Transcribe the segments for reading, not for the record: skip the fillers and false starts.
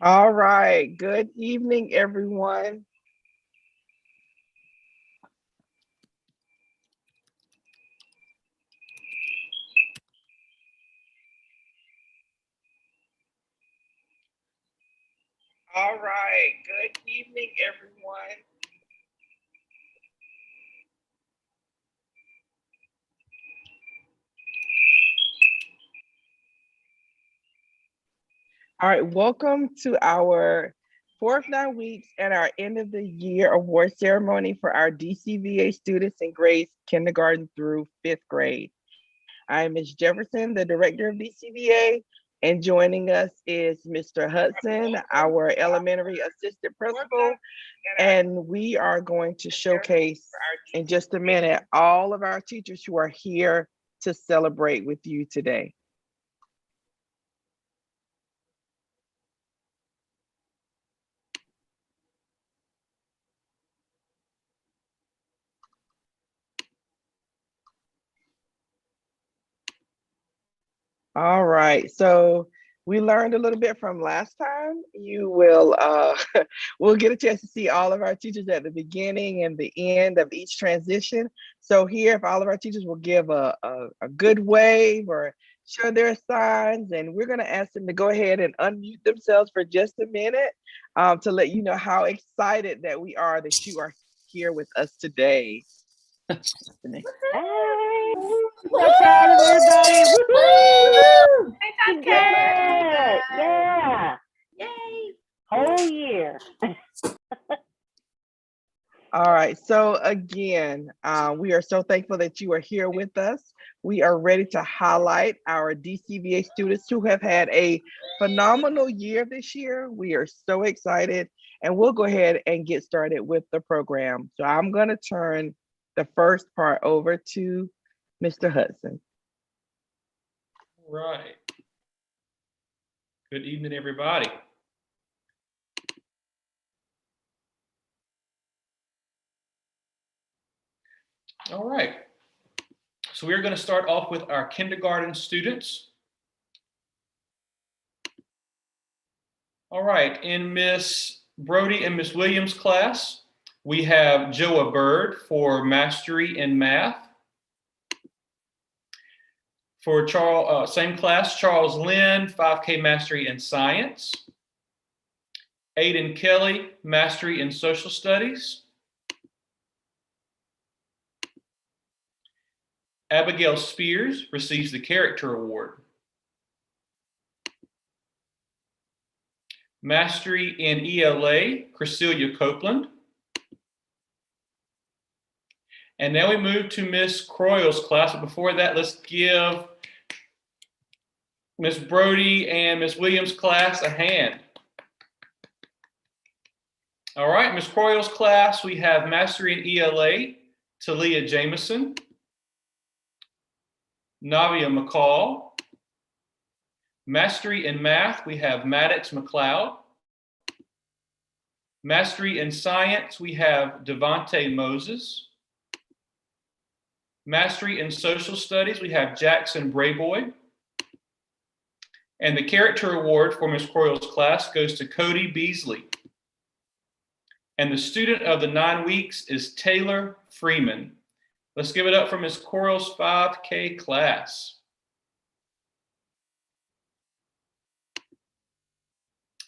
All right. Good evening, everyone. All right. Good evening, everyone. All right. Welcome to our fourth 9 weeks and our end of the year award ceremony for our DCVA students in grades kindergarten through fifth grade. I am Ms. Jefferson, the director of DCVA, and joining us is Mr. Hudson, our elementary assistant principal, and we are going to showcase in just a minute all of our teachers who are here to celebrate with you today. All right, so we learned a little bit from last time. You will we'll get a chance to see all of our teachers at the beginning and the end of each transition. So here, if all of our teachers will give a good wave or show their signs, and we're going to ask them to go ahead and unmute themselves for just a minute to let you know how excited that we are that you are here with us today. Hey, so proud of everybody. Woo-hoo! You did it. Yeah. Yay. Whole year. All right. So again, we are so thankful that you are here with us. We are ready to highlight our DCVA students who have had a phenomenal year this year. We are so excited, and we'll go ahead and get started with the program. So I'm going to turn the first part over to Mr. Hudson. All right. Good evening, everybody. All right. So we're going to start off with our kindergarten students. All right. In Miss Brody and Miss Williams' class, we have Joa Bird for Mastery in Math. For Charles, same class, Charles Lynn, 5K Mastery in Science. Aiden Kelly, Mastery in Social Studies. Abigail Spears receives the Character Award. Mastery in ELA, Crescelia Copeland. And now we move to Miss Croyle's class. But before that, let's give Miss Brody and Miss Williams' class a hand. All right, Miss Croyle's class, we have Mastery in ELA, Talia Jameson, Navia McCall. Mastery in Math, we have Maddox McLeod. Mastery in Science, we have Devontae Moses. Mastery in Social Studies, we have Jackson Brayboy. And the Character Award for Miss Croyle's class goes to Cody Beasley. And the student of the 9 weeks is Taylor Freeman. Let's give it up for Miss Croyle's 5K class.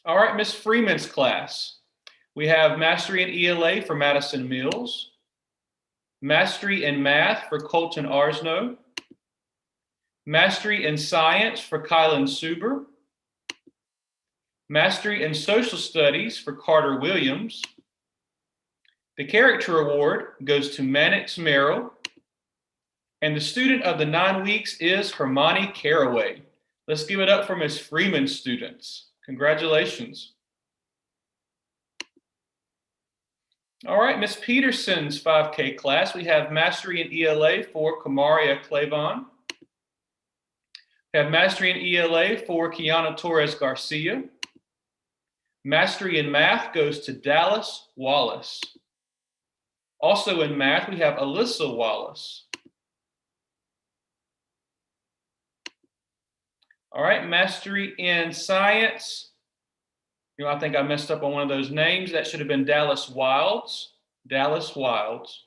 All right, Miss Freeman's class. We have Mastery in ELA for Madison Mills. Mastery in Math for Colton Arsno. Mastery in Science for Kylan Suber. Mastery in Social Studies for Carter Williams. The Character Award goes to Mannix Merrill. And the student of the 9 weeks is Hermione Caraway. Let's give it up for Miss Freeman's students. Congratulations. All right, Miss Peterson's 5K class. We have Mastery in ELA for Kamaria Clavon. We have Mastery in ELA for Kiana Torres Garcia. Mastery in Math goes to Dallas Wallace. Also in Math, we have Alyssa Wallace. All right, Mastery in Science I think I messed up on one of those names. That should have been Dallas Wilds. Dallas Wilds.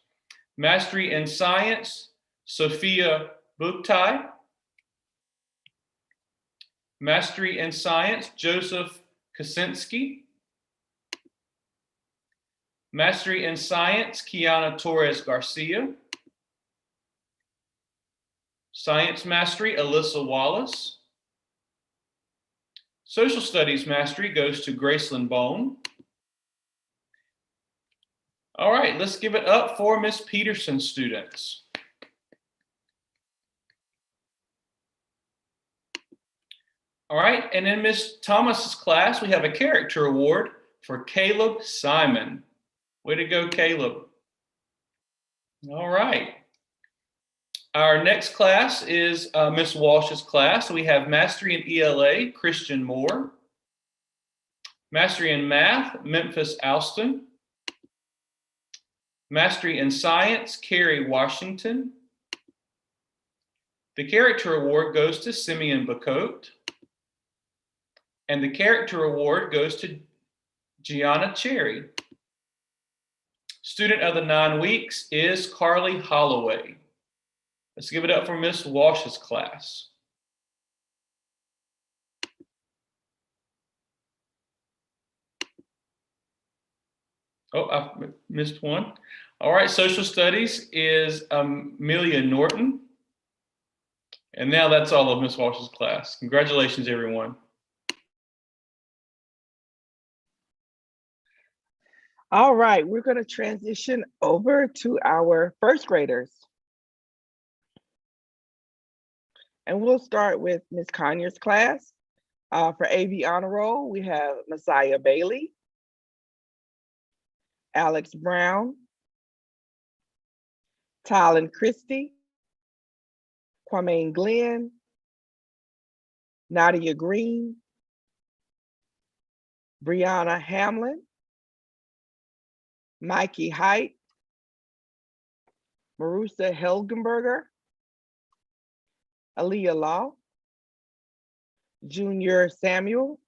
Mastery in Science, Sophia Buktai. Mastery in Science, Joseph Kaczynski. Mastery in Science, Kiana Torres Garcia. Science Mastery, Alyssa Wallace. Social Studies Mastery goes to Gracelyn Bone. All right, let's give it up for Miss Peterson students. All right, and in Miss Thomas's class, we have a character award for Caleb Simon. Way to go, Caleb. All right. Our next class is Miss Walsh's class. We have Mastery in ELA, Christian Moore. Mastery in Math, Memphis Alston. Mastery in Science, Carrie Washington. The character award goes to Simeon Bacote. And the character award goes to Gianna Cherry. Student of the 9 weeks is Carly Holloway. Let's give it up for Miss Walsh's class. Oh, I missed one. All right, Social Studies is Amelia Norton. And now that's all of Miss Walsh's class. Congratulations, everyone. All right, we're going to transition over to our first graders. And we'll start with Ms. Conyers' class. For AV Honor Roll, we have Messiah Bailey, Alex Brown, Tylen Christie, Kwame Glenn, Nadia Green, Brianna Hamlin, Mikey Height, Marusa Helgenberger, Aaliyah Law, Junior Samuel,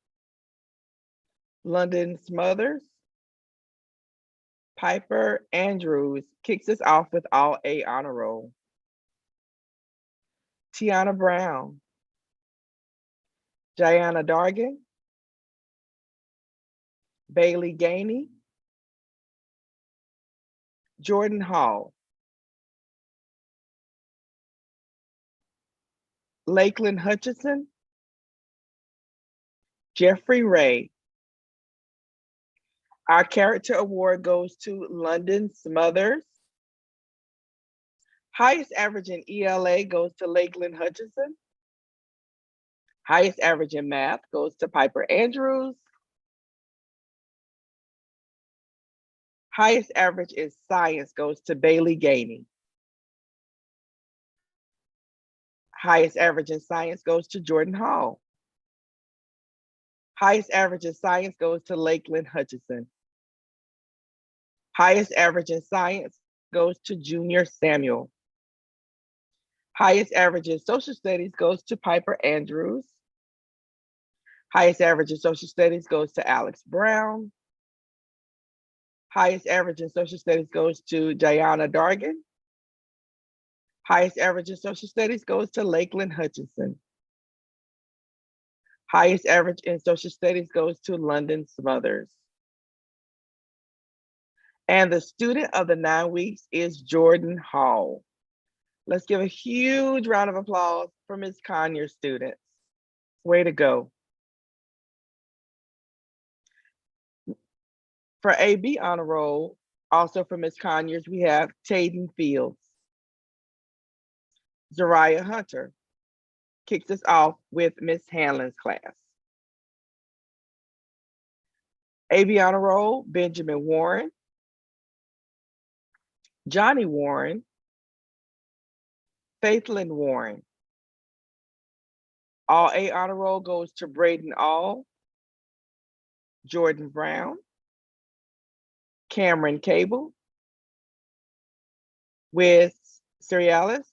London Smothers, Piper Andrews kicks us off with all A honor roll. Tiana Brown, Diana Dargan, Bailey Gainey, Jordan Hall, Lakeland Hutchison, Jeffrey Ray. Our character award goes to London Smothers. Highest average in ELA goes to Lakeland Hutchison. Highest average in math goes to Piper Andrews. Highest average in science goes to Bailey Gainey. Highest average in science goes to Jordan Hall. Highest average in science goes to Lakeland Hutchison. Highest average in science goes to Junior Samuel. Highest average in social studies goes to Piper Andrews. Highest average in social studies goes to Alex Brown. Highest average in social studies goes to Diana Dargan. Highest average in social studies goes to Lakeland Hutchison. Highest average in social studies goes to London Smothers. And the student of the 9 weeks is Jordan Hall. Let's give a huge round of applause for Ms. Conyers' students. Way to go. For AB honor roll, also for Ms. Conyers, we have Tayden Fields. Zariah Hunter kicks us off with Ms. Hanlon's class. AB honor roll, Benjamin Warren, Johnny Warren, Faithlyn Warren. All A honor roll goes to Braden All, Jordan Brown, Cameron Cable, with Serialis,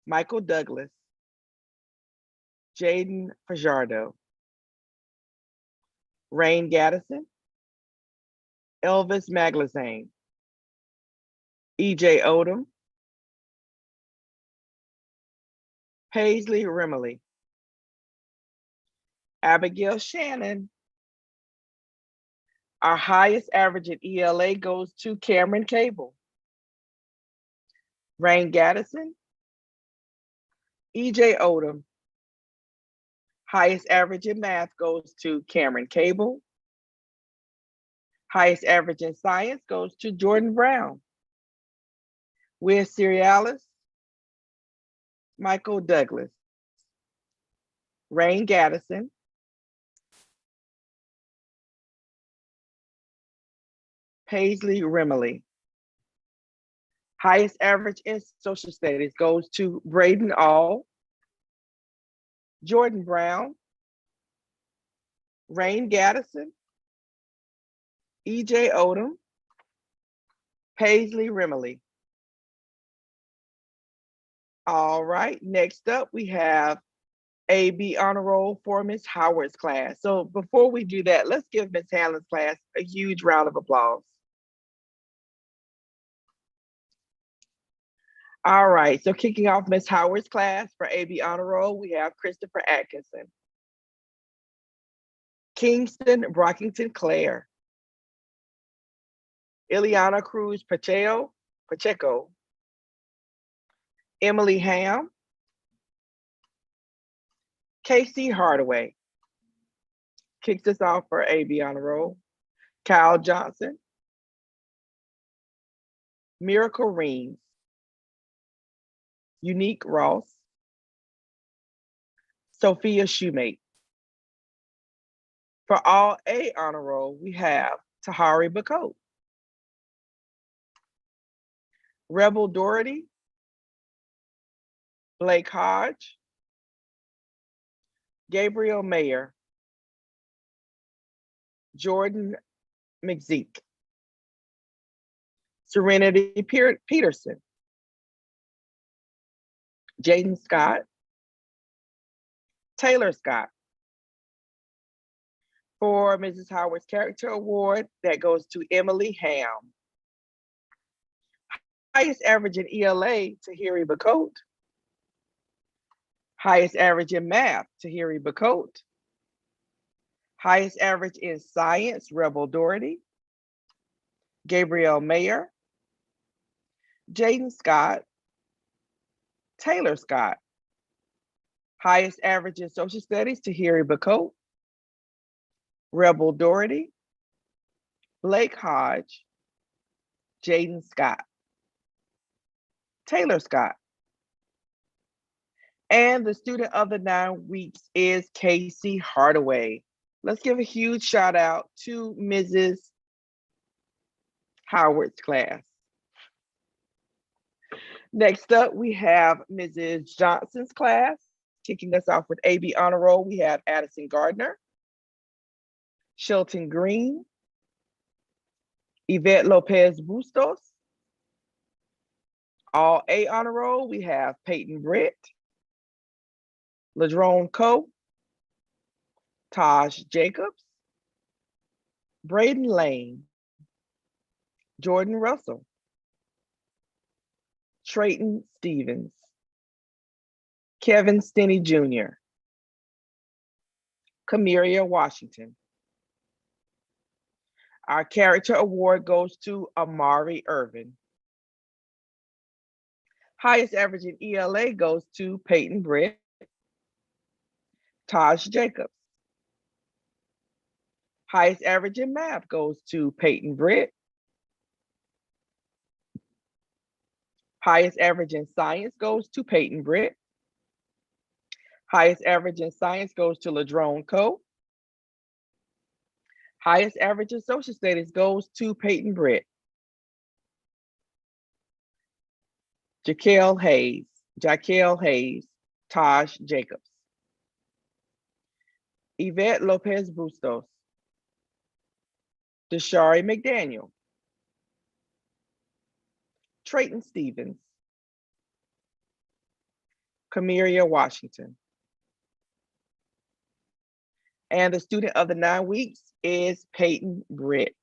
Michael Douglas, Jaden Fajardo. Rain Gaddison, Elvis Maglazane, EJ Odom, Paisley Rimley, Abigail Shannon. Our highest average in ELA goes to Cameron Cable. Rain Gaddison, EJ Odom. Highest average in math goes to Cameron Cable. Highest average in science goes to Jordan Brown. With Cerealis, Michael Douglas. Rain Gaddison, Paisley Rimley. Highest average in social studies goes to Braden All, Jordan Brown, Rain Gaddison, EJ Odom, Paisley Rimley. All right, next up we have AB Honor Roll for Miss Howard's class. So before we do that, let's give Miss Hanlon's class a huge round of applause. All right, so kicking off Miss Howard's class for AB Honor Roll, we have Christopher Atkinson, Kingston Brockington Clare, Ileana Cruz Pacheco, Emily Ham, Casey Hardaway. Kicks us off for AB Honor Roll. Kyle Johnson, Miracle Reams, Unique Ross, Sophia Shoemate. For all A Honor Roll, we have Tahari Bacote, Rebel Doherty, Blake Hodge, Gabriel Mayer, Jordan McZeek, Serenity Peterson, Jaden Scott, Taylor Scott. For Mrs. Howard's Character Award, that goes to Emily Ham. Highest average in ELA, Tahiri Bacote. Highest average in math, Tahiri Bacote. Highest average in science, Rebel Doherty, Gabrielle Mayer, Jaden Scott, Taylor Scott. Highest average in social studies, Tahiri Bacote, Rebel Doherty, Blake Hodge, Jaden Scott, Taylor Scott. And the student of the 9 weeks is Casey Hardaway. Let's give a huge shout out to Mrs. Howard's class. Next up, we have Mrs. Johnson's class. Kicking us off with AB Honor Roll, we have Addison Gardner, Shelton Green, Yvette Lopez Bustos. All A Honor Roll, we have Peyton Britt, Ladrone Coe, Taj Jacobs, Braden Lane, Jordan Russell, Trayton Stevens, Kevin Stinney Jr., Camiria Washington. Our character award goes to Amari Irvin. Highest average in ELA goes to Peyton Britt, Taj Jacobs. Highest average in math goes to Peyton Britt. Highest average in science goes to Peyton Britt. Highest average in science goes to Ladrone Coe. Highest average in social studies goes to Peyton Britt. Jaquel Hayes, Taj Jacobs. Yvette Lopez Bustos, Deshari McDaniel, Trayton Stevens, Camiria Washington. And the student of the 9 weeks is Peyton Britt.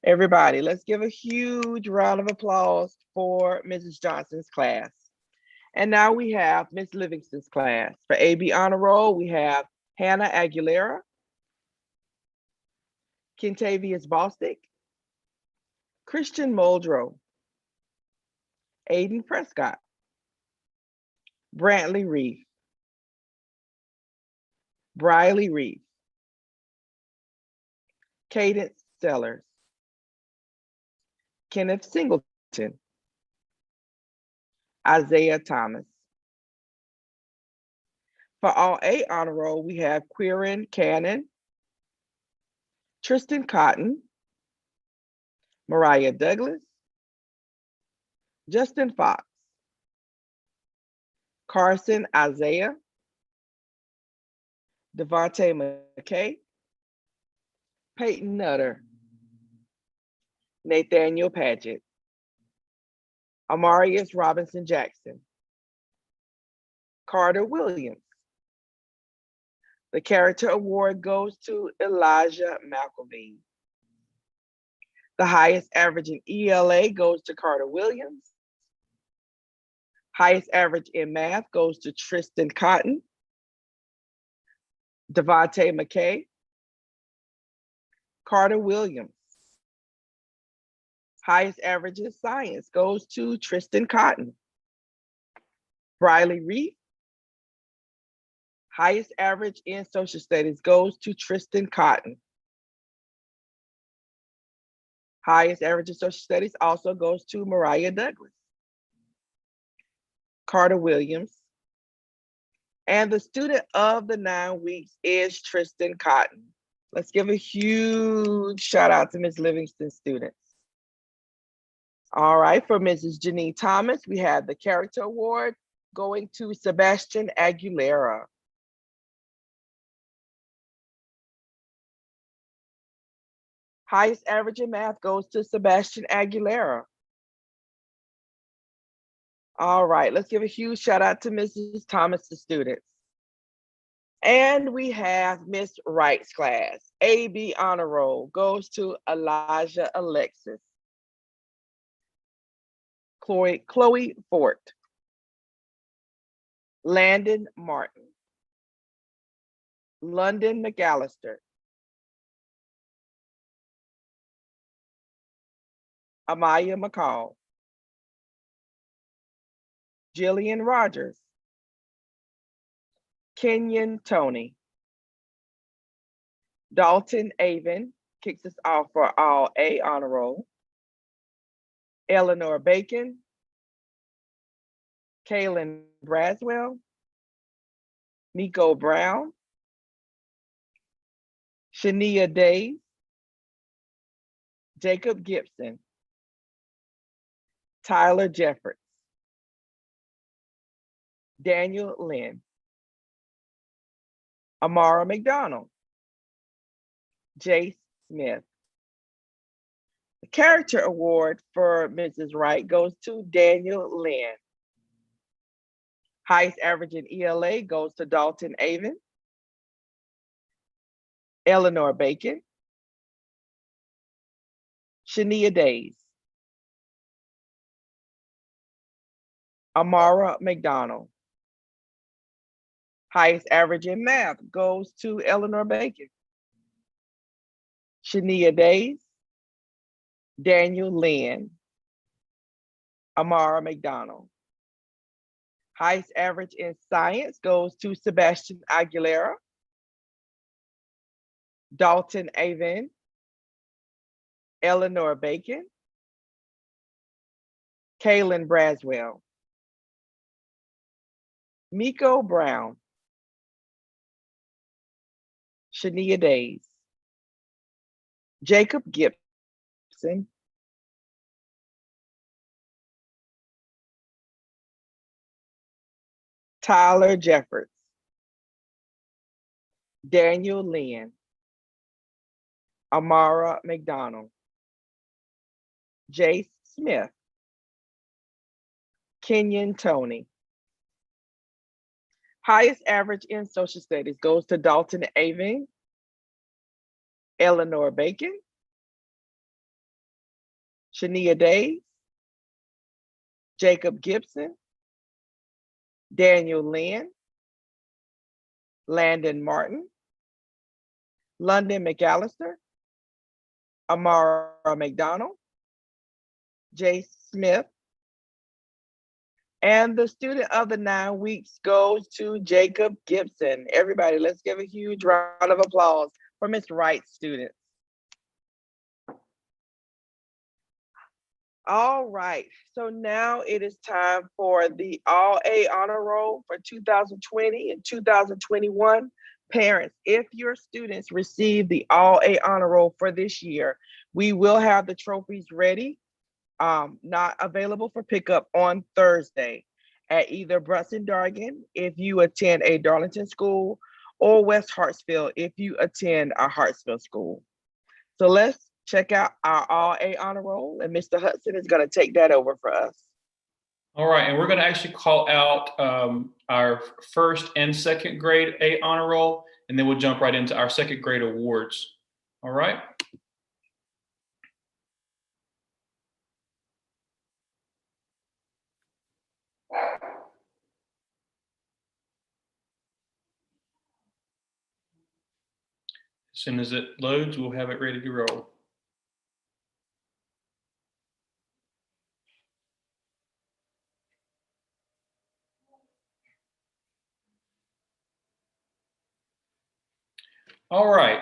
Everybody, let's give a huge round of applause for Mrs. Johnson's class. And now we have Miss Livingston's class. For AB Honor Roll, we have Hannah Aguilera, Kentavious Bostic, Christian Muldrow, Aiden Prescott, Brantley Reef, Briley Reef, Cadence Sellers, Kenneth Singleton, Isaiah Thomas. For all A Honor Roll, we have Quirin Cannon, Tristan Cotton, Mariah Douglas, Justin Fox, Carson Isaiah, Devontae McKay, Peyton Nutter, Nathaniel Paget, Amarius Robinson Jackson, Carter Williams. The character award goes to Elijah McElveen. The highest average in ELA goes to Carter Williams. Highest average in math goes to Tristan Cotton, Devontae McKay, Carter Williams. Highest average in science goes to Tristan Cotton, Briley Reef. Highest average in social studies goes to Tristan Cotton. Highest average in social studies also goes to Mariah Douglas, Carter Williams. And the student of the 9 weeks is Tristan Cotton. Let's give a huge shout out to Ms. Livingston's students. All right, for Mrs. Janine Thomas, we have the character award going to Sebastian Aguilera. Highest average in math goes to Sebastian Aguilera. All right, let's give a huge shout out to Mrs. Thomas's students. And we have Miss Wright's class. AB Honor Roll goes to Elijah Alexis, Chloe Fort, Landon Martin, London McAllister, Amaya McCall, Jillian Rogers, Kenyon Tony, Dalton Avon kicks us off for all A Honor Roll, Eleanor Bacon, Kaylin Braswell, Nico Brown, Shania Days, Jacob Gibson, Tyler Jeffords, Daniel Lynn, Amara McDonald, Jace Smith. The character award for Mrs. Wright goes to Daniel Lynn. Highest average in ELA goes to Dalton Avon, Eleanor Bacon, Shania Days, Amara McDonald. Highest average in math goes to Eleanor Bacon, Shania Days, Daniel Lynn, Amara McDonald. Highest average in science goes to Sebastian Aguilera, Dalton Avon, Eleanor Bacon, Kaylin Braswell, Miko Brown, Shania Days, Jacob Gibson, Tyler Jeffords, Daniel Lynn, Amara McDonald, Jace Smith, Kenyon Tony. Highest average in social studies goes to Dalton Avon, Eleanor Bacon, Shania Days, Jacob Gibson, Daniel Lynn, Landon Martin, London McAllister, Amara McDonald, Jay Smith, and the student of the 9 weeks goes to Jacob Gibson. Everybody, let's give a huge round of applause for Miss Wright's students. All right, so now it is time for the All A Honor Roll for 2020 and 2021. Parents, if your students receive the All A Honor Roll for this year, we will have the trophies ready, not available for pickup on Thursday at either Brunson Dargan if you attend a Darlington school, or West Hartsfield if you attend a Hartsfield school. So let's check out our All A Honor Roll, and Mr. Hudson is going to take that over for us. All right, and we're going to actually call out our first and second grade A Honor Roll, and then we'll jump right into our second grade awards. All right. As soon as it loads, we'll have it ready to roll. All right.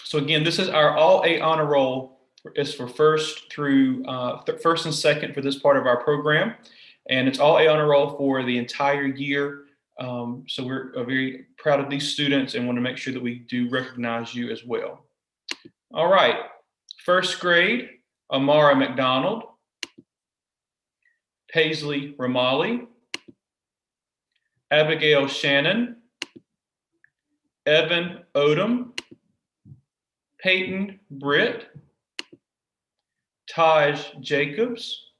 So again, this is our All A Honor Roll. It's for first through first and second for this part of our program, and it's All A Honor Roll for the entire year. So we're very proud of these students and want to make sure that we do recognize you as well. All right, first grade, Amara McDonald, Paisley Ramali, Abigail Shannon, Evan Odom, Peyton Britt, Taj Jacobs,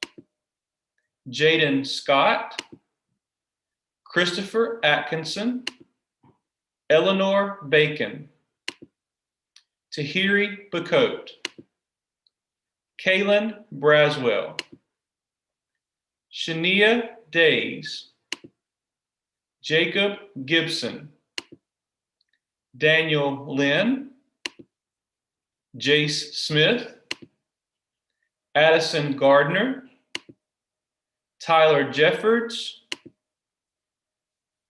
Jaden Scott, Christopher Atkinson, Eleanor Bacon, Tahiri Bacote, Kaylin Braswell, Shania Days, Jacob Gibson, Daniel Lynn, Jace Smith, Addison Gardner, Tyler Jeffords,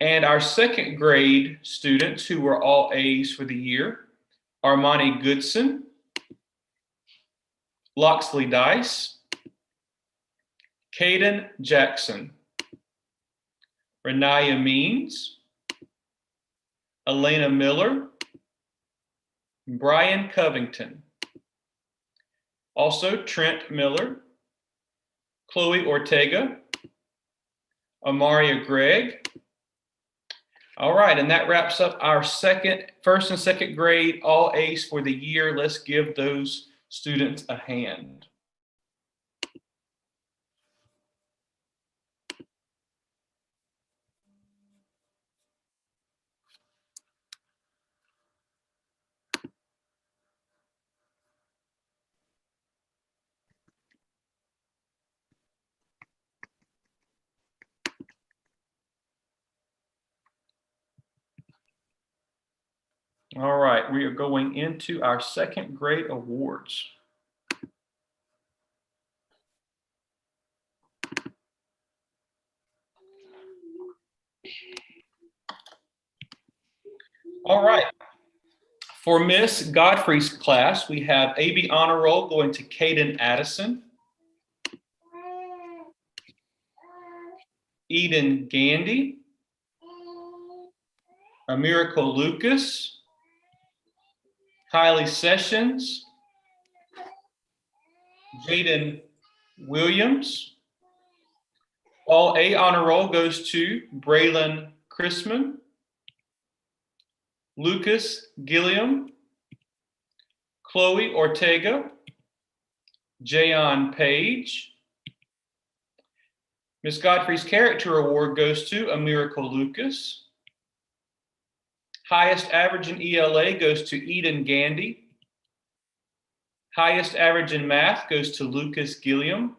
and our second grade students who were all A's for the year, Armani Goodson, Loxley Dice, Caden Jackson, Renaya Means, Elena Miller, Brian Covington, also Trent Miller, Chloe Ortega, Amaria Gregg. All right, and that wraps up our first and second grade all A's for the year. Let's give those students a hand. All right, we are going into our second grade awards. All right, for Miss Godfrey's class, we have AB Honor Roll going to Caden Addison, Eden Gandy, Amiracle Lucas, Kylie Sessions, Jaden Williams. All A Honor Roll goes to Braylon Chrisman, Lucas Gilliam, Chloe Ortega, Jayon Page. Miss Godfrey's Character Award goes to Amiracle Lucas, Highest average in ELA goes to Eden Gandy. Highest average in math goes to Lucas Gilliam.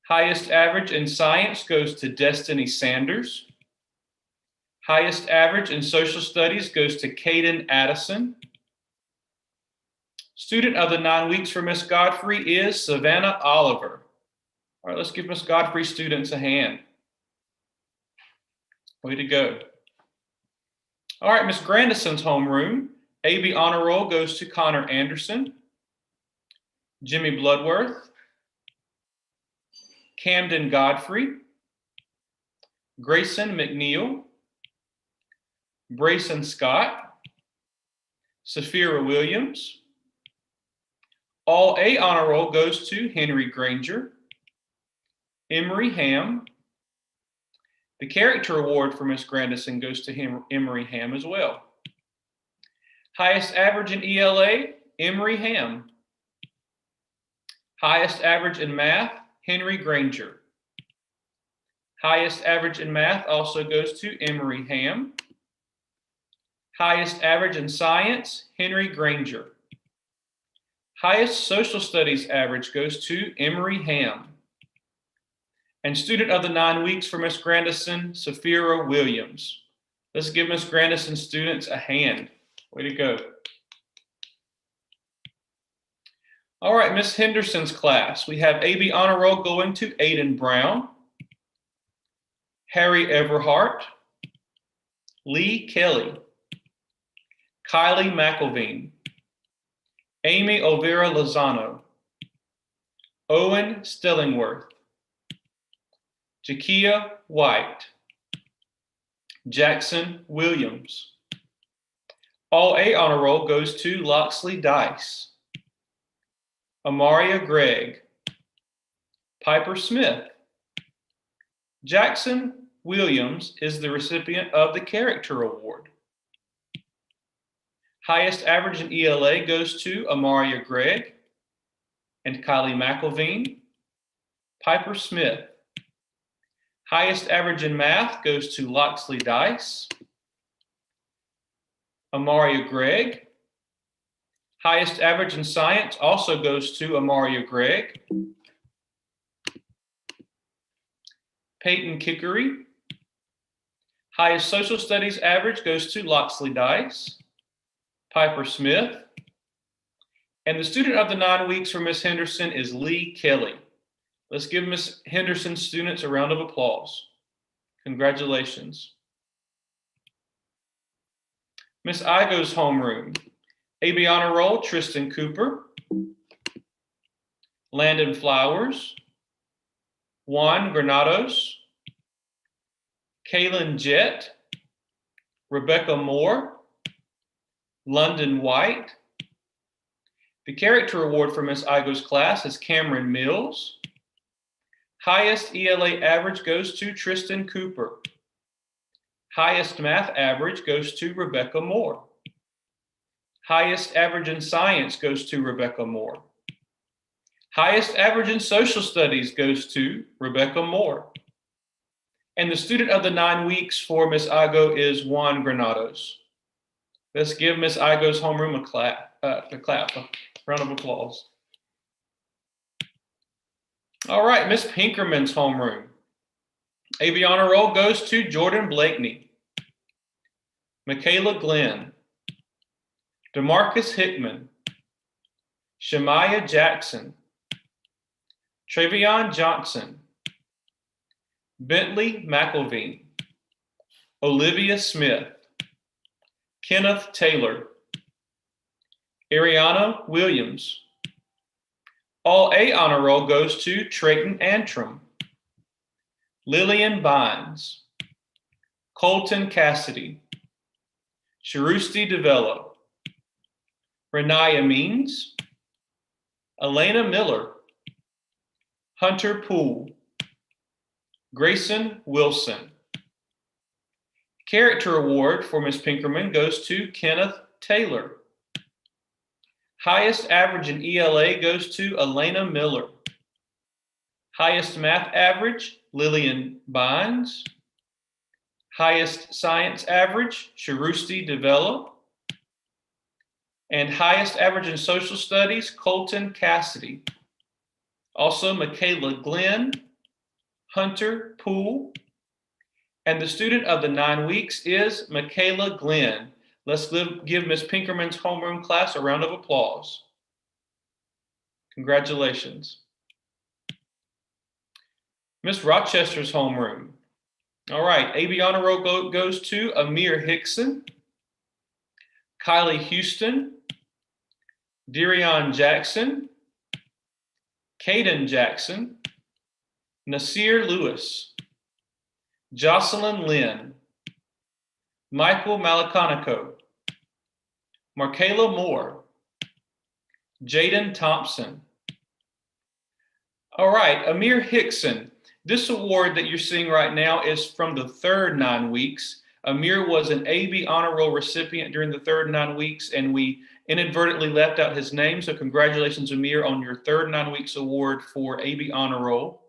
Highest average in science goes to Destiny Sanders. Highest average in social studies goes to Caden Addison. Student of the 9 weeks for Miss Godfrey is Savannah Oliver. All right, let's give Miss Godfrey students a hand. Way to go. All right, Miss Grandison's homeroom. AB honor roll goes to Connor Anderson, Jimmy Bloodworth, Camden Godfrey, Grayson McNeil, Brayson Scott, Saphira Williams. All A honor roll goes to Henry Granger, Emery Ham. The character award for Miss Grandison goes to Emery Ham as well. Highest average in ELA, Emery Ham. Highest average in math, Henry Granger. Highest average in math also goes to Emery Ham. Highest average in science, Henry Granger. Highest social studies average goes to Emery Ham. And student of the 9 weeks for Miss Grandison, Saphira Williams. Let's give Miss Grandison students a hand. Way to go. All right, Miss Henderson's class. We have AB honor roll going to Aiden Brown, Harry Everhart, Lee Kelly, Kylie McElveen, Amy Overa Lozano, Owen Stillingworth, Jakia White, Jackson Williams. All A honor roll goes to Loxley Dice, Amaria Gregg, Piper Smith. Jackson Williams is the recipient of the Character Award. Highest average in ELA goes to Amaria Gregg and Kylie McElveen, Piper Smith. Highest average in math goes to Loxley Dice, Amaria Gregg. Highest average in science also goes to Amaria Gregg, Peyton Kickery. Highest social studies average goes to Loxley Dice, Piper Smith. And the student of the 9 weeks for Miss Henderson is Lee Kelly. Let's give Miss Henderson's students a round of applause. Congratulations. Miss Igo's homeroom. AB honor roll, Tristan Cooper, Landon Flowers, Juan Granados, Kaylin Jett, Rebecca Moore, London White. The character award for Miss Igo's class is Cameron Mills. Highest ELA average goes to Tristan Cooper. Highest math average goes to Rebecca Moore. Highest average in science goes to Rebecca Moore. Highest average in social studies goes to Rebecca Moore. And the student of the 9 weeks for Miss Igo is Juan Granados. Let's give Miss Igo's homeroom a round of applause. All right, Miss Pinkerman's homeroom. AB honor roll goes to Jordan Blakeney, Michaela Glenn, DeMarcus Hickman, Shemaiah Jackson, Travion Johnson, Bentley McElveen, Olivia Smith, Kenneth Taylor, Ariana Williams. All A honor roll goes to Trayton Antrim, Lillian Bynes, Colton Cassidy, Sharusti DeVello, Renaya Means, Elena Miller, Hunter Poole, Grayson Wilson. Character award for Miss Pinkerman goes to Kenneth Taylor. Highest average in ELA goes to Elena Miller. Highest math average, Lillian Bynes. Highest science average, Sharusti Devella. And highest average in social studies, Colton Cassidy. Also, Michaela Glenn, Hunter Poole. And the student of the 9 weeks is Michaela Glenn. Let's give Ms. Pinkerman's homeroom class a round of applause. Congratulations. Miss Rochester's homeroom. All right, AB Honor Roll goes to Amir Hickson, Kylie Houston, Darion Jackson, Caden Jackson, Nasir Lewis, Jocelyn Lynn, Michael Malaconico, Markayla Moore, Jaden Thompson. All right, Amir Hickson. This award that you're seeing right now is from the third 9 weeks. Amir was an AB Honor Roll recipient during the third 9 weeks, and we inadvertently left out his name. So congratulations, Amir, on your third 9 weeks award for AB Honor Roll.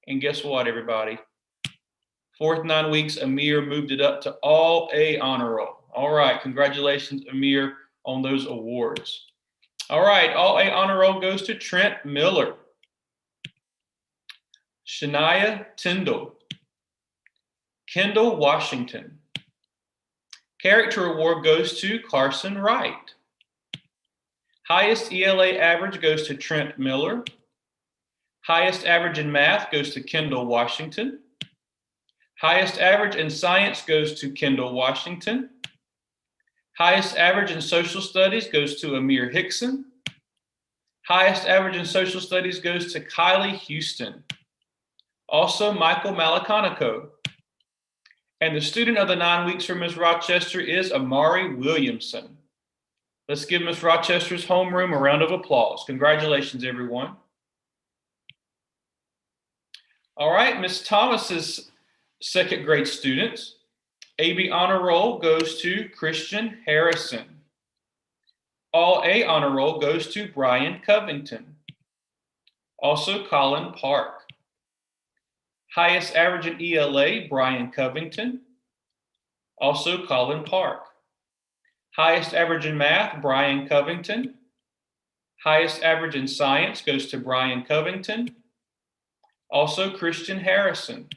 And guess what, everybody? Fourth 9 weeks, Amir moved it up to All A Honor Roll. All right, congratulations, Amir, on those awards. All right, All A Honor Roll goes to Trent Miller, Shania Tyndall, Kendall Washington. Character award goes to Carson Wright. Highest ELA average goes to Trent Miller. Highest average in math goes to Kendall Washington. Highest average in science goes to Kendall Washington. Highest average in social studies goes to Amir Hickson. Highest average in social studies goes to Kylie Houston. Also, Michael Malaconico. And the student of the 9 weeks for Ms. Rochester is Amari Williamson. Let's give Ms. Rochester's homeroom a round of applause. Congratulations, everyone. All right, Ms. Thomas's second grade students. AB Honor Roll goes to Christian Harrison. All A Honor Roll goes to Brian Covington. Also, Colin Park. Highest average in ELA, Brian Covington. Also, Colin Park. Highest average in math, Brian Covington. Highest average in science goes to Brian Covington. Also, Christian Harrison.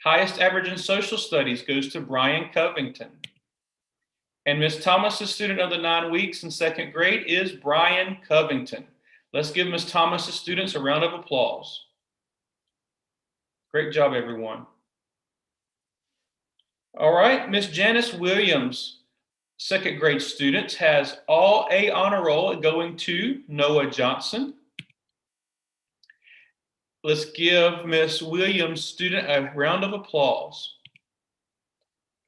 Highest average in social studies goes to Brian Covington. And Ms. Thomas's student of the 9 weeks in second grade is Brian Covington. Let's give Ms. Thomas's students a round of applause. Great job, everyone. All right, Ms. Janice Williams, second grade students, has All A Honor Roll going to Noah Johnson. Let's give Ms. Williams' student a round of applause.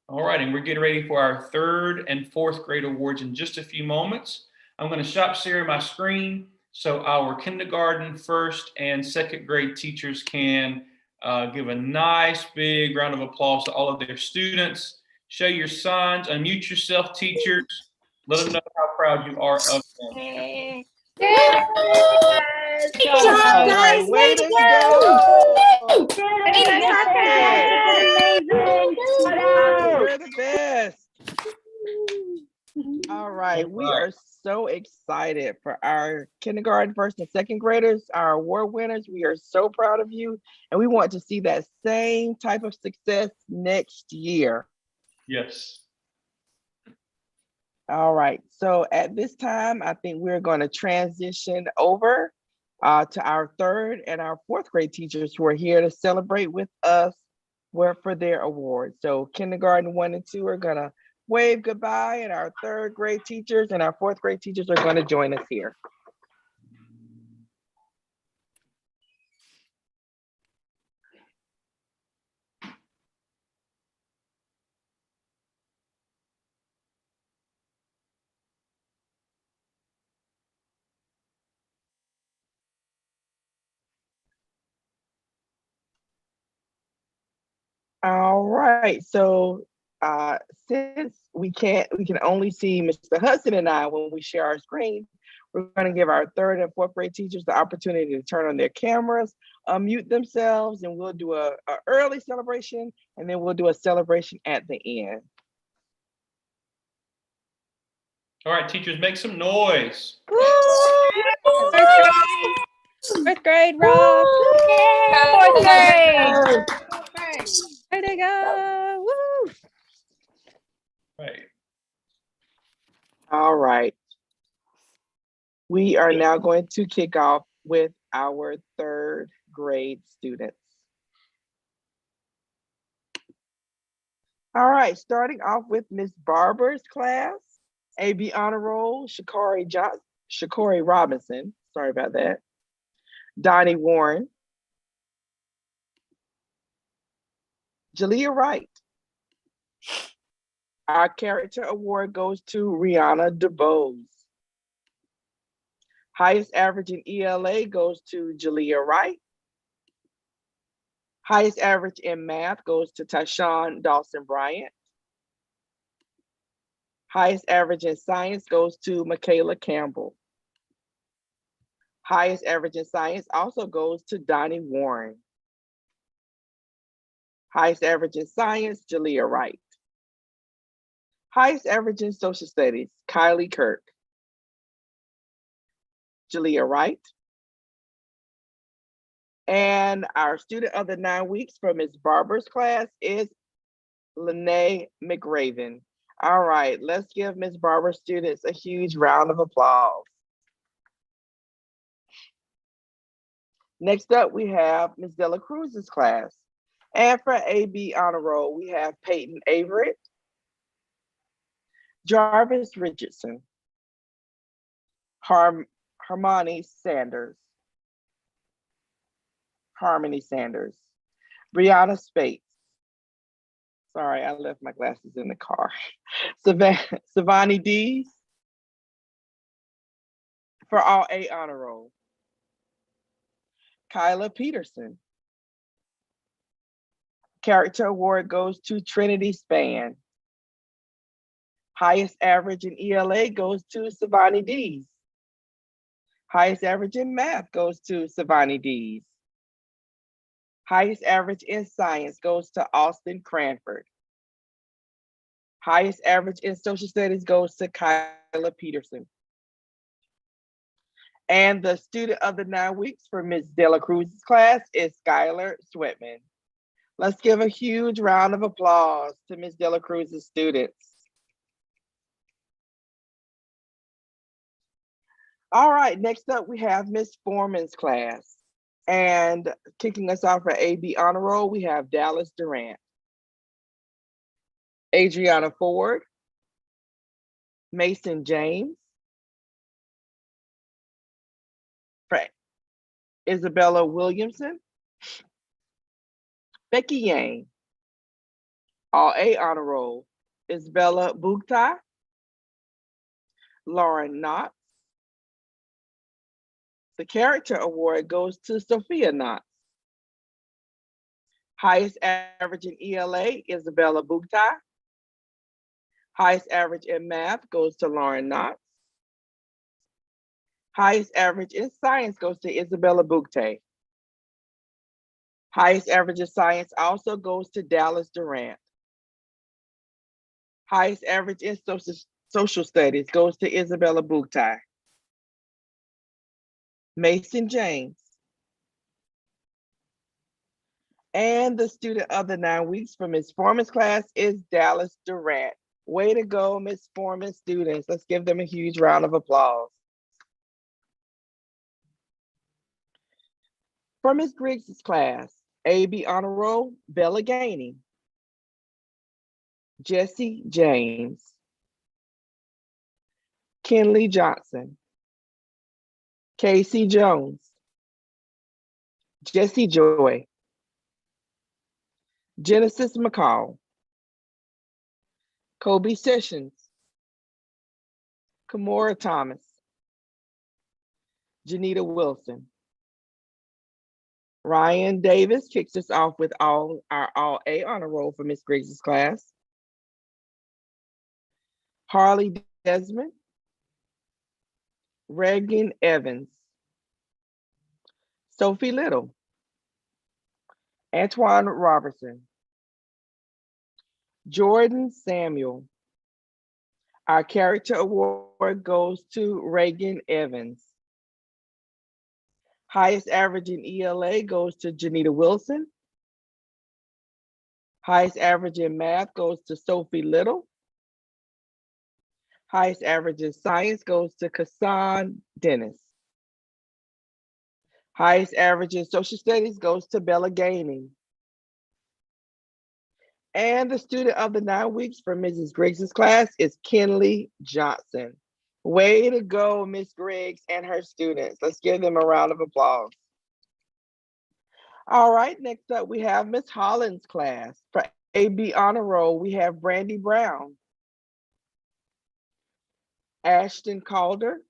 All right, and we're getting ready for our third and fourth grade awards in just a few moments. I'm going to share my screen so our kindergarten, first, and second grade teachers can give a nice big round of applause to all of their students. Show your signs, unmute yourself, teachers. Let them know how proud you are of them. Good job, All guys. right, way to go. You're the best. All right, we are so excited for our kindergarten, first, and second graders, our award winners. We are so proud of you, and we want to see that same type of success next year. Yes. All right, so at this time, I think we're going to transition over to our third and our fourth grade teachers who are here to celebrate with us for their awards. So kindergarten 1 and 2 are going to wave goodbye, and our third grade teachers and our fourth grade teachers are going to join us here. All right, so since we can only see Mr. Hudson and I when we share our screen, we're going to give our 3rd and 4th grade teachers the opportunity to turn on their cameras, unmute themselves, and we'll do a early celebration, and then we'll do a celebration at the end. All right, teachers, make some noise. Fourth grade, Rob. Fourth grade. Way to go. Woo. Right. All right. We are now going to kick off with our 3rd grade students. All right, starting off with Miss Barber's class, AB Honor Roll, Shakori Robinson, sorry about that, Donnie Warren, Jalea Wright. Our character award goes to Rihanna DeBose. Highest average in ELA goes to Jalea Wright. Highest average in math goes to Tyshawn Dawson Bryant. Highest average in science goes to Michaela Campbell. Highest average in science also goes to Donnie Warren. Highest average in science, Jalea Wright. Highest average in social studies, Kylie Kirk. Jalea Wright. And our student of the 9 weeks from Ms. Barber's class is Lene McRaven. All right, let's give Ms. Barber's students a huge round of applause. Next up, we have Ms. Dela Cruz's class. And for AB Honor Roll, we have Peyton Averett, Jarvis Richardson, Harmony Sanders, Brianna Spates. Sorry, I left my glasses in the car. Savani Dees for all A Honor Roll. Kyla Peterson. Character award goes to Trinity Span. Highest average in ELA goes to Savani Dees. Highest average in math goes to Savani Dees. Highest average in science goes to Austin Cranford. Highest average in social studies goes to Kyla Peterson. And the student of the 9 weeks for Ms. Dela Cruz's class is Skylar Sweatman. Let's give a huge round of applause to Ms. Dela Cruz's students. All right, next up we have Ms. Foreman's class. And kicking us off for AB Honor Roll, we have Dallas Durant, Adriana Ford, Mason James, Isabella Williamson, Becky Yang, all A Honor Roll, Isabella Bugtai, Lauren Knott. The character award goes to Sophia Knott. Highest average in ELA, Isabella Bugtai. Highest average in math goes to Lauren Knott. Highest average in science goes to Isabella Bugtai. Highest average in science also goes to Dallas Durant. Highest average in social studies goes to Isabella Bugtai. Mason James. And the student of the 9 weeks from Ms. Foreman's class is Dallas Durant. Way to go, Ms. Foreman students. Let's give them a huge round of applause. For Ms. Griggs' class, AB Honor Roll, Bella Gainey, Jesse James, Kenley Johnson, Casey Jones, Jesse Joy, Genesis McCall, Kobe Sessions, Kamora Thomas, Janita Wilson. Ryan Davis kicks us off with our all A Honor Roll for Ms. Griggs' class. Harley Desmond, Reagan Evans, Sophie Little, Antoine Robertson, Jordan Samuel. Our character award goes to Reagan Evans. Highest average in ELA goes to Janita Wilson. Highest average in math goes to Sophie Little. Highest average in science goes to Kassan Dennis. Highest average in social studies goes to Bella Gaining. And the student of the 9 weeks for Mrs. Griggs' class is Kenley Johnson. Way to go, Miss Griggs and her students. Let's give them a round of applause. All right, next up we have Miss Holland's class. For AB Honor Roll, we have Brandy Brown, Ashton Calder,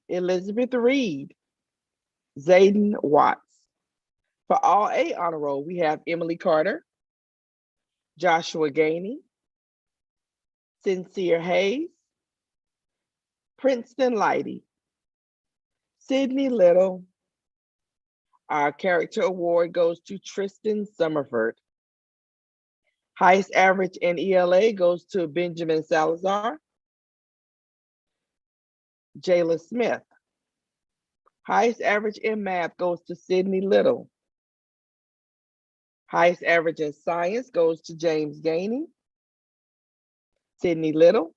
Elizabeth Reed, Zayden Watts. For all A Honor Roll, we have Emily Carter, Joshua Gainey, Sincere Hayes, Princeton Lighty, Sydney Little. Our character award goes to Tristan Summerford. Highest average in ELA goes to Benjamin Salazar, Jayla Smith. Highest average in math goes to Sydney Little. Highest average in science goes to James Gainey, Sydney Little.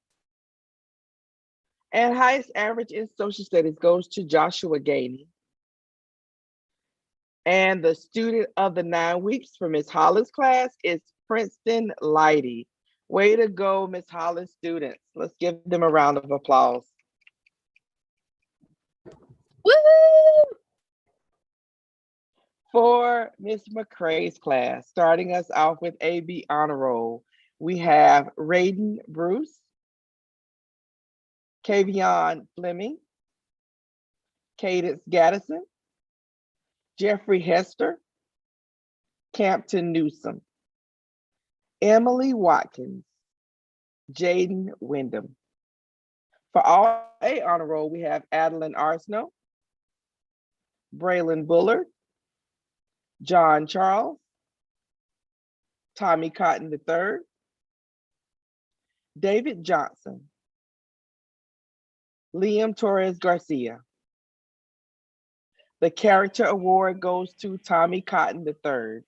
And highest average in social studies goes to Joshua Gainey. And the student of the 9 weeks for Miss Holland's class is Princeton Lighty. Way to go, Miss Holland students. Let's give them a round of applause. Woo! For Miss McCrae's class, starting us off with AB Honor Roll, we have Raiden Bruce, Kavion Fleming, Cadence Gaddison, Jeffrey Hester, Campton Newsom, Emily Watkins, Jaden Wyndham. For all A Honor Roll, we have Adeline Arsenault, Braylon Bullard, John Charles, Tommy Cotton III, David Johnson, Liam Torres Garcia. The character award goes to Tommy Cotton III.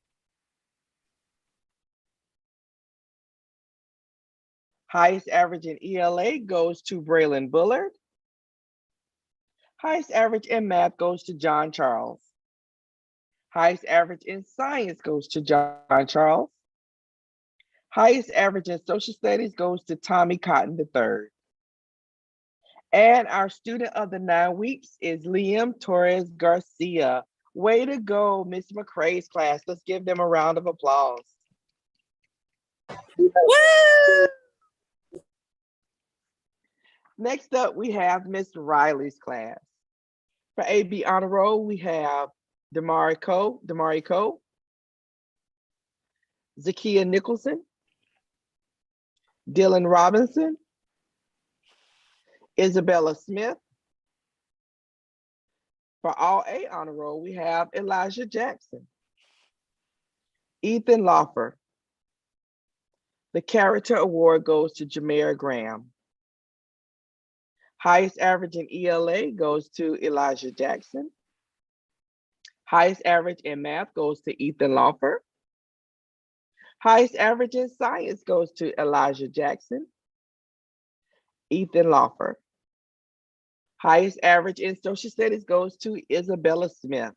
Highest average in ELA goes to Braylon Bullard. Highest average in math goes to John Charles. Highest average in science goes to John Charles. Highest average in social studies goes to Tommy Cotton III. And our student of the 9 weeks is Liam Torres Garcia. Way to go, Miss McCrae's class. Let's give them a round of applause. Woo! Next up, we have Miss Riley's class. For AB Honor Roll, we have Damari Coe, Zakia Nicholson, Dylan Robinson, Isabella Smith. For all A Honor Roll, we have Elijah Jackson, Ethan Loffer. The character award goes to Jameer Graham. Highest average in ELA goes to Elijah Jackson. Highest average in math goes to Ethan Loffer. Highest average in science goes to Elijah Jackson, Ethan Loffer. Highest average in social studies goes to Isabella Smith.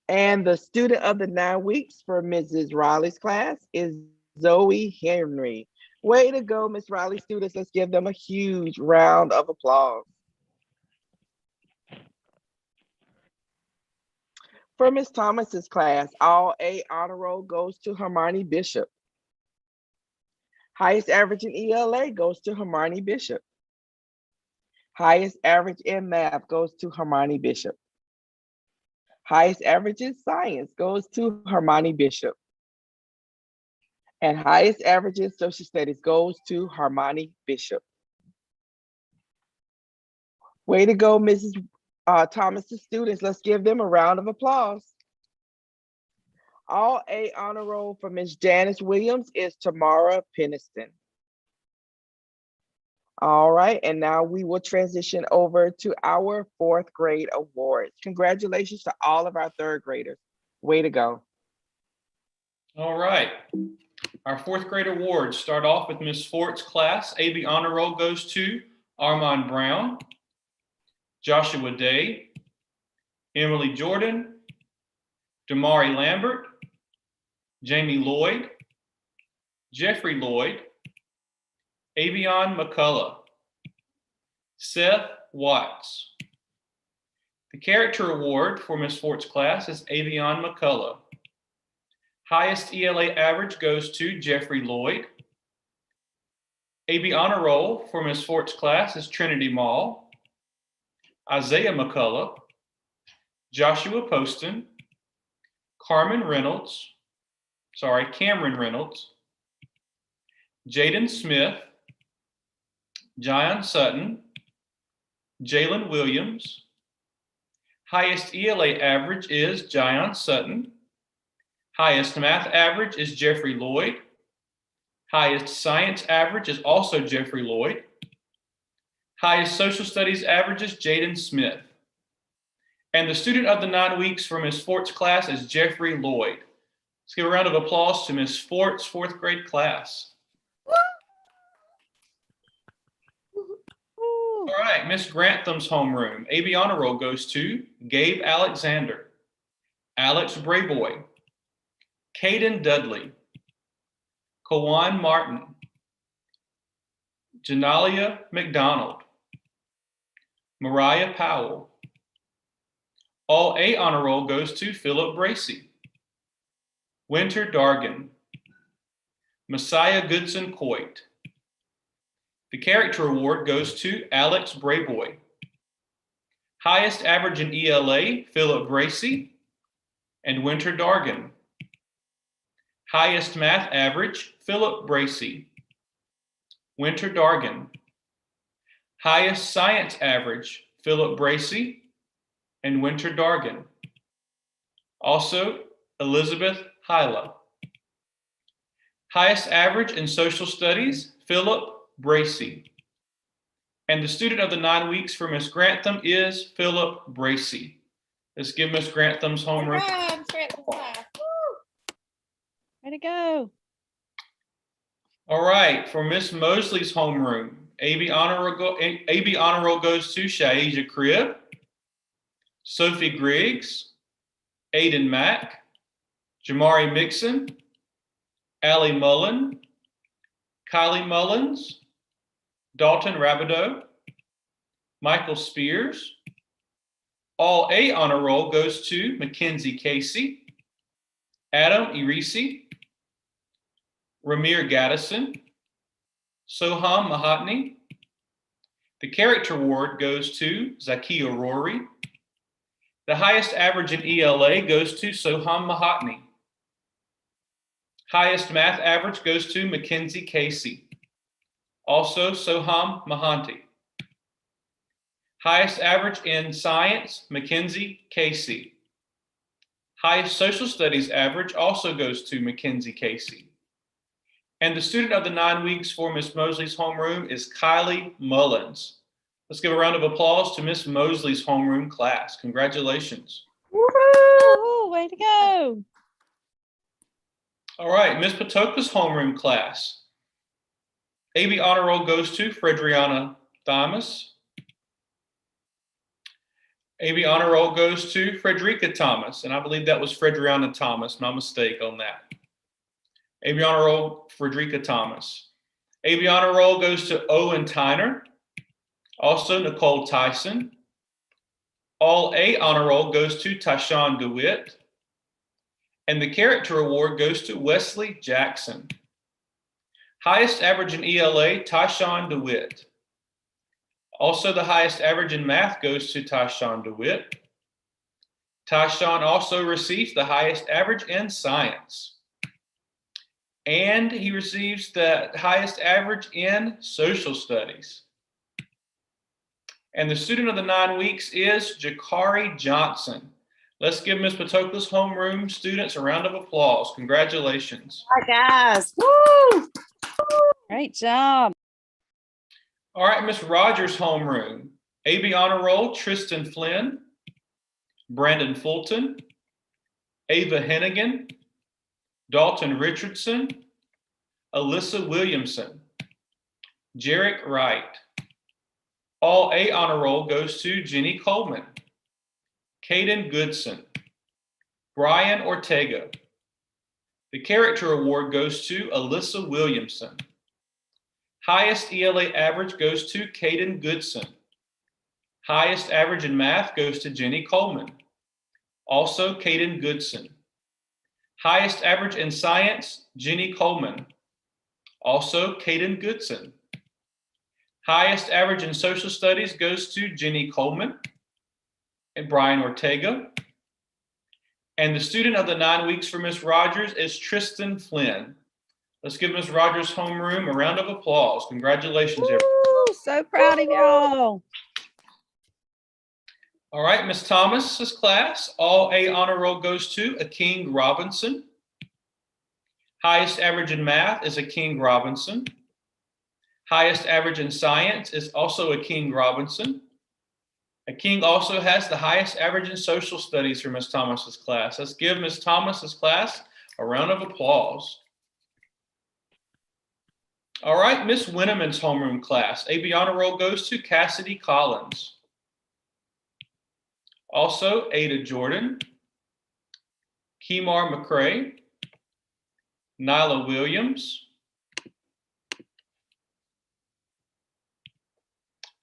And the student of the 9 weeks for Mrs. Riley's class is Zoe Henry. Way to go, Miss Riley students. Let's give them a huge round of applause. For Miss Thomas's class, all A Honor Roll goes to Hermione Bishop. Highest average in ELA goes to Hermione Bishop. Highest average in math goes to Hermione Bishop. Highest average in science goes to Hermione Bishop. And highest average in social studies goes to Harmony Bishop. Way to go, Mrs. Thomas's students. Let's give them a round of applause. All A honor roll for Ms. Janice Williams is Tamara Peniston. All right, and now we will transition over to our 4th grade awards. Congratulations to all of our 3rd graders. Way to go. All right. Our 4th grade awards start off with Ms. Fort's class. AB honor roll goes to Armand Brown, Joshua Day, Emily Jordan, Damari Lambert, Jamie Lloyd, Jeffrey Lloyd, Avion McCullough, Seth Watts. The character award for Ms. Fort's class is Avion McCullough. Highest ELA average goes to Jeffrey Lloyd. AB honor roll for Ms. Fort's class is Trinity Mall, Isaiah McCullough, Joshua Poston, Cameron Reynolds, Jaden Smith, Jion Sutton, Jalen Williams. Highest ELA average is Jion Sutton. Highest math average is Jeffrey Lloyd. Highest science average is also Jeffrey Lloyd. Highest social studies average is Jaden Smith. And the student of the 9 weeks for Ms. Fort's class is Jeffrey Lloyd. Let's give a round of applause to Ms. Fort's 4th grade class. All right, Ms. Grantham's homeroom. AB honor roll goes to Gabe Alexander, Alex Brayboy, Caden Dudley, Kawan Martin, Janalia McDonald, Mariah Powell. All A honor roll goes to Philip Bracy, Winter Dargan, Messiah Goodson Coit. The character award goes to Alex Brayboy. Highest average in ELA, Philip Bracy and Winter Dargan. Highest math average, Philip Bracy, Winter Dargan. Highest science average, Philip Bracy and Winter Dargan. Also, Elizabeth Hyla. Highest average in social studies, Philip Bracy. And the student of the 9 weeks for Miss Grantham is Philip Bracy. Let's give Miss Grantham's homeroom. Way to go. All right, for Miss Mosley's homeroom, AB honor roll goes to Shaija Cribb, Sophie Griggs, Aiden Mack, Jamari Mixon, Allie Mullen, Kylie Mullins, Dalton Rabideau, Michael Spears. All A honor roll goes to Mackenzie Casey, Adam Irisi, Ramir Gaddison, Soham Mahatni. The character award goes to Zakia Rory. The highest average in ELA goes to Soham Mahatni. Highest math average goes to Mackenzie Casey. Also Soham Mahanti. Highest average in science, Mackenzie Casey. Highest social studies average also goes to Mackenzie Casey. And the student of the 9 weeks for Miss Mosley's homeroom is Kylie Mullins. Let's give a round of applause to Miss Mosley's homeroom class. Congratulations. Woohoo! Way to go. All right, Miss Patoka's homeroom class. AB honor roll goes to Fredriana Thomas. AB honor roll goes to Frederica Thomas, and I believe that was Fredriana Thomas, my mistake on that. AB honor roll, Frederica Thomas. AB honor roll goes to Owen Tyner, also Nicole Tyson. All A honor roll goes to Tyshawn DeWitt. And the character award goes to Wesley Jackson. Highest average in ELA, Tyshawn DeWitt. Also, the highest average in math goes to Tyshawn DeWitt. Tyshawn also receives the highest average in science. and he receives the highest average in social studies. And the student of the 9 weeks is Jakari Johnson. Let's give Ms. Patokla's homeroom students a round of applause. Congratulations. All right, guys. Woo! Great job. All right, Ms. Rogers' homeroom. AB Honor Roll, Tristan Flynn, Brandon Fulton, Ava Hennigan, Dalton Richardson, Alyssa Williamson, Jarek Wright. All A Honor Roll goes to Jenny Coleman, Caden Goodson, Brian Ortega. The Character Award goes to Alyssa Williamson. Highest ELA average goes to Caden Goodson. Highest average in math goes to Jenny Coleman. Also Caden Goodson. Highest average in science, Jenny Coleman. Also Caden Goodson. Highest average in social studies goes to Jenny Coleman and Brian Ortega. And the student of the 9 weeks for Ms. Rogers is Tristan Flynn. Let's give Ms. Rogers' homeroom a round of applause. Congratulations, everyone. Woo, so proud of y'all. All right, Ms. Thomas's class, all A Honor Roll goes to Aking Robinson. Highest average in math is Aking Robinson. Highest average in science is also Aking Robinson. Aking also has the highest average in social studies for Ms. Thomas's class. Let's give Ms. Thomas's class a round of applause. All right, Ms. Winneman's homeroom class, AB Honor Roll goes to Cassidy Collins. Also, Ada Jordan, Kemar McCrae, Nyla Williams.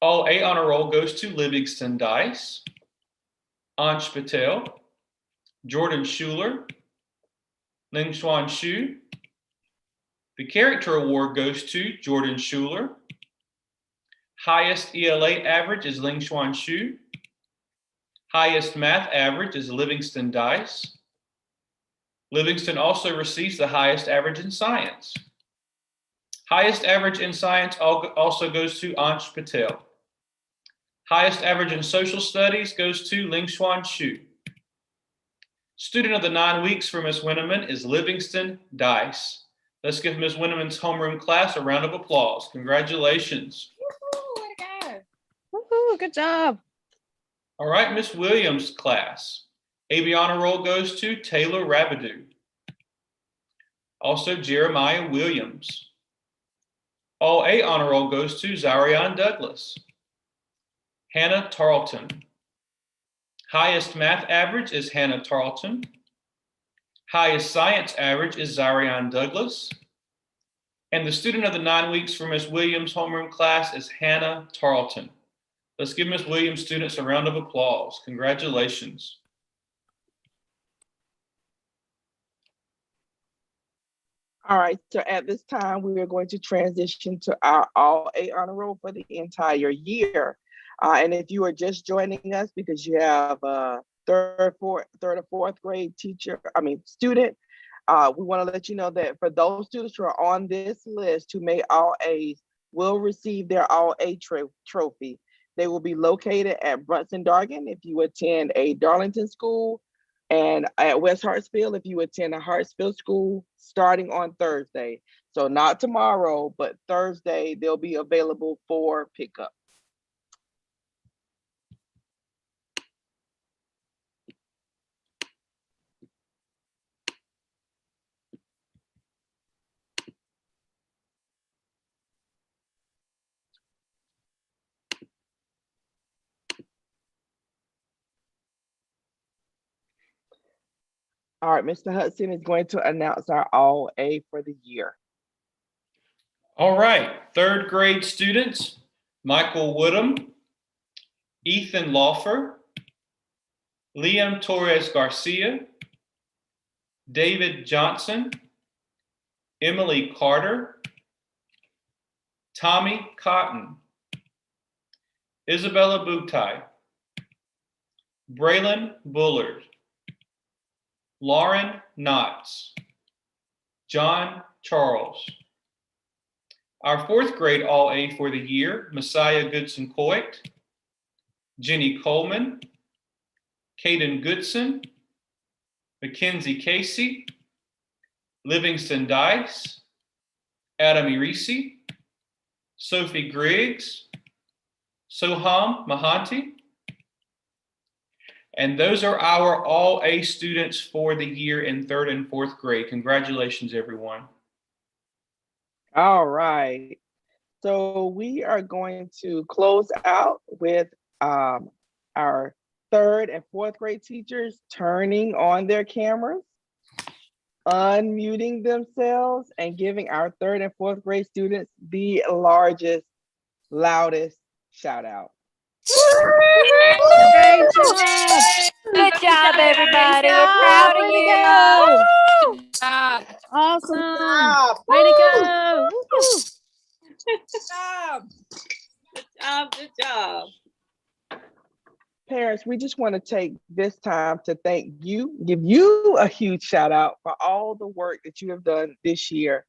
All A Honor Roll goes to Livingston Dice, Ansh Patel, Jordan Schuler, Ling Xuan Xu. The Character Award goes to Jordan Schuler. Highest ELA average is Ling Xuan Xu. Highest math average is Livingston Dice. Livingston also receives the highest average in science. Highest average in science also goes to Ansh Patel. Highest average in social studies goes to Ling Xuan Xu. Student of the 9 weeks for Ms. Winneman is Livingston Dice. Let's give Ms. Winneman's homeroom class a round of applause. Congratulations. Woo-hoo, way to go. Woo-hoo, good job. All right, Ms. Williams' class. AB Honor Roll goes to Taylor Rabideau. Also Jeremiah Williams. All A Honor Roll goes to Zarian Douglas. Hannah Tarleton. Highest math average is Hannah Tarleton. Highest science average is Zarian Douglas. And the student of the 9 weeks for Ms. Williams' homeroom class is Hannah Tarleton. Let's give Ms. Williams students a round of applause. Congratulations. All right, so at this time, we are going to transition to our all A Honor Roll for the entire year. And if you are just joining us because you have a third or fourth grade student, we want to let you know that for those students who are on this list who made all A's will receive their all A trophy. They will be located at Brunson Dargan if you attend a Darlington school, and at West Hartsfield if you attend a Hartsfield school starting on Thursday. So not tomorrow, but Thursday, they'll be available for pickup. All right, Mr. Hudson is going to announce our all A for the year. All right, third grade students, Michael Woodham, Ethan Lawfer, Liam Torres Garcia, David Johnson, Emily Carter, Tommy Cotton, Isabella Butai, Braylon Bullard, Lauren Knotts, John Charles. Our 4th grade All A for the year, Messiah Goodson Coit, Jenny Coleman, Caden Goodson, Mackenzie Casey, Livingston Dice, Adam Irisi, Sophie Griggs, Soham Mahanti. And those are our All A students for the year in 3rd and 4th grade. Congratulations, everyone. All right. So we are going to close out with our 3rd and 4th grade teachers turning on their cameras, unmuting themselves, and giving our 3rd and 4th grade students the largest, loudest shout out. Great job. Good job, everybody. We're job. proud of Way to you. go. Good job. Awesome. Way to go. Woo. Good job. Good job. Good job. Parents, we just want to take this time to thank you, give you a huge shout out for all the work that you have done this year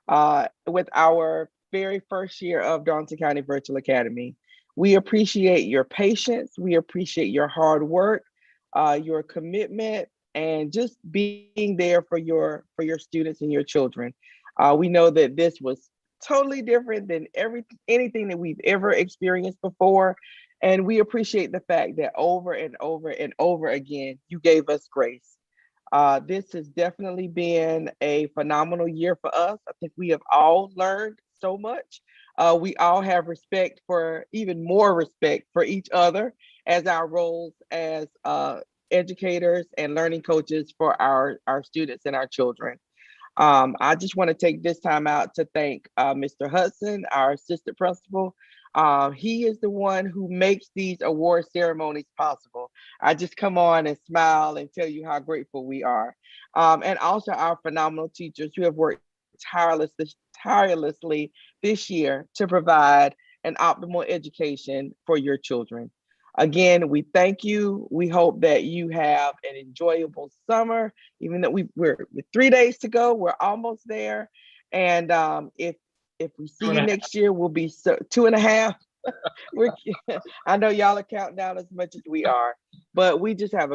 with our very first year of Darlington County Virtual Academy. We appreciate your patience. We appreciate your hard work, your commitment, and just being there for your students and your children. We know that this was totally different than anything that we've ever experienced before. And we appreciate the fact that over and over and over again, you gave us grace. This has definitely been a phenomenal year for us. I think we have all learned so much. We all have even more respect for each other as our roles as educators and learning coaches for our students and our children. I just want to take this time out to thank Mr. Hudson, our assistant principal. He is the one who makes these award ceremonies possible. I just come on and smile and tell you how grateful we are. And also our phenomenal teachers who have worked tirelessly this year to provide an optimal education for your children. Again, we thank you. We hope that you have an enjoyable summer, even though we're with 3 days to go, we're almost there. And if we see you next year, we'll be 2.5. I know y'all are counting down as much as we are, but we just have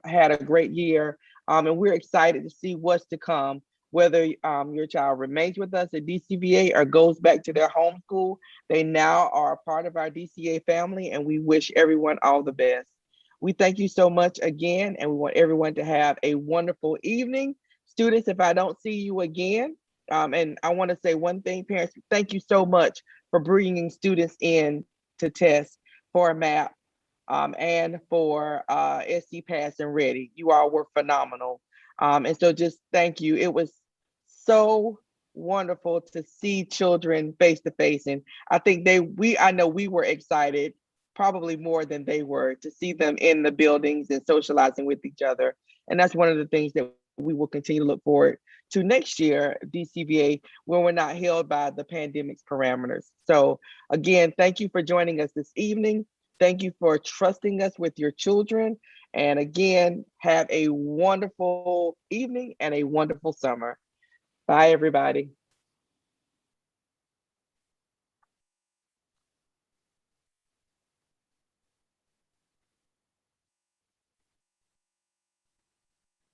had a great year, and we're excited to see what's to come. Whether your child remains with us at DCVA or goes back to their home school, they now are a part of our DCA family, and we wish everyone all the best. We thank you so much again, and we want everyone to have a wonderful evening. Students, if I don't see you again, and I want to say one thing, parents, thank you so much for bringing students in to test for MAP and for SC Pass and Ready. You all were phenomenal. And so just thank you. It was so wonderful to see children face to face. And I think I know we were excited, probably more than they were, to see them in the buildings and socializing with each other. And that's one of the things that we will continue to look forward to next year, DCVA, when we're not held by the pandemic's parameters. So again, thank you for joining us this evening. Thank you for trusting us with your children. And again, have a wonderful evening and a wonderful summer. Bye, everybody.